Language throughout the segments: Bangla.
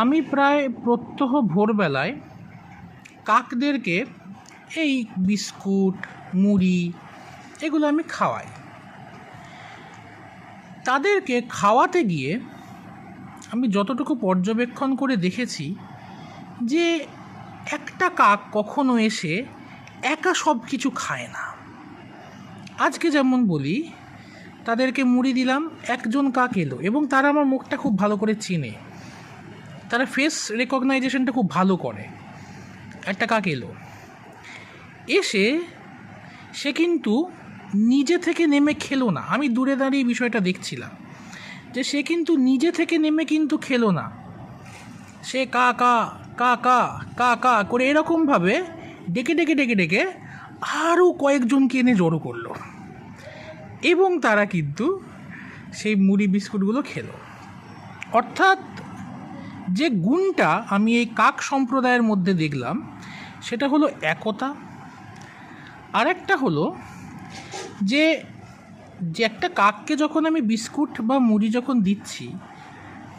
আমি প্রায় প্রত্যহ ভোরবেলায় কাকদেরকে এই বিস্কুট, মুড়ি এগুলো আমি খাওয়াই। তাদেরকে খাওয়াতে গিয়ে আমি যতটুকু পর্যবেক্ষণ করে দেখেছি যে একটা কাক কখনো এসে একা সব কিছু খায় না। আজকে যেমন বলি, তাদেরকে মুড়ি দিলাম, একজন কাক এলো এবং তারা আমার মুখটা খুব ভালো করে চেনে, তারা ফেস রেকগনাইজেশনটা খুব ভালো করে। একটা কাক এলো, এসে সে কিন্তু নিজে থেকে নেমে খেলো না। আমি দূরে দাঁড়িয়ে বিষয়টা দেখছিলাম যে সে কিন্তু নিজে থেকে নেমে কিন্তু খেলো না। সে কা কা কা কা কা কা করে এরকমভাবে ডেকে ডেকে ডেকে ডেকে আরও কয়েকজনকে এনে জড়ো করলো এবং তারা কিন্তু সেই মুড়ি বিস্কুটগুলো খেলো। অর্থাৎ যে গুণটা আমি এই কাক সম্প্রদায়ের মধ্যে দেখলাম সেটা হলো একতা। আরেকটা হলো যে একটা কাককে যখন আমি বিস্কুট বা মুড়ি যখন দিচ্ছি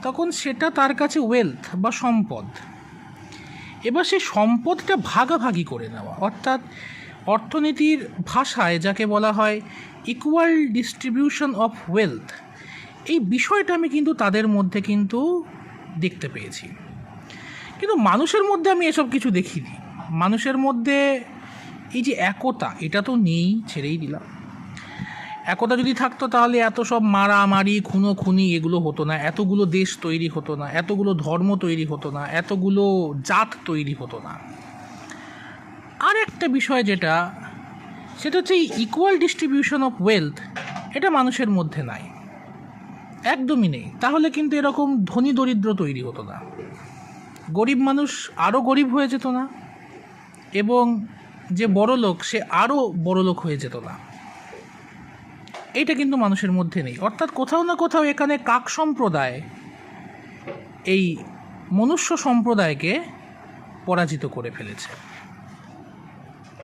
তখন সেটা তার কাছে ওয়েলথ বা সম্পদ। এবার সেই সম্পদটা ভাগাভাগি করে নেওয়া, অর্থাৎ অর্থনীতির ভাষায় যাকে বলা হয় ইকুয়াল ডিস্ট্রিবিউশন অফ ওয়েলথ, এই বিষয়টা আমি কিন্তু তাদের মধ্যে কিন্তু দেখতে পেয়েছি। কিন্তু মানুষের মধ্যে আমি এসব কিছু দেখিনি। মানুষের মধ্যে এই যে একতা, এটা তো নেই, ছেড়েই দিলাম। একতা যদি থাকতো তাহলে এত সব মারামারি, খুনোখুনি এগুলো হতো না, এতগুলো দেশ তৈরি হতো না, এতগুলো ধর্ম তৈরি হতো না, এতগুলো জাত তৈরি হতো না। আর একটা বিষয় সেটা হচ্ছে এই ইকুয়াল ডিস্ট্রিবিউশন অফ ওয়েলথ, এটা মানুষের মধ্যে নাই, একদমই নেই। তাহলে কিন্তু এরকম ধনী দরিদ্র তৈরি হতো না, গরিব মানুষ আরও গরিব হয়ে যেত না এবং যে বড় লোক সে আরও বড় লোক হয়ে যেত না। এইটা কিন্তু মানুষের মধ্যে নেই। অর্থাৎ কোথাও না কোথাও এখানে কাক সম্প্রদায় এই মনুষ্য সম্প্রদায়কে পরাজিত করে ফেলেছে।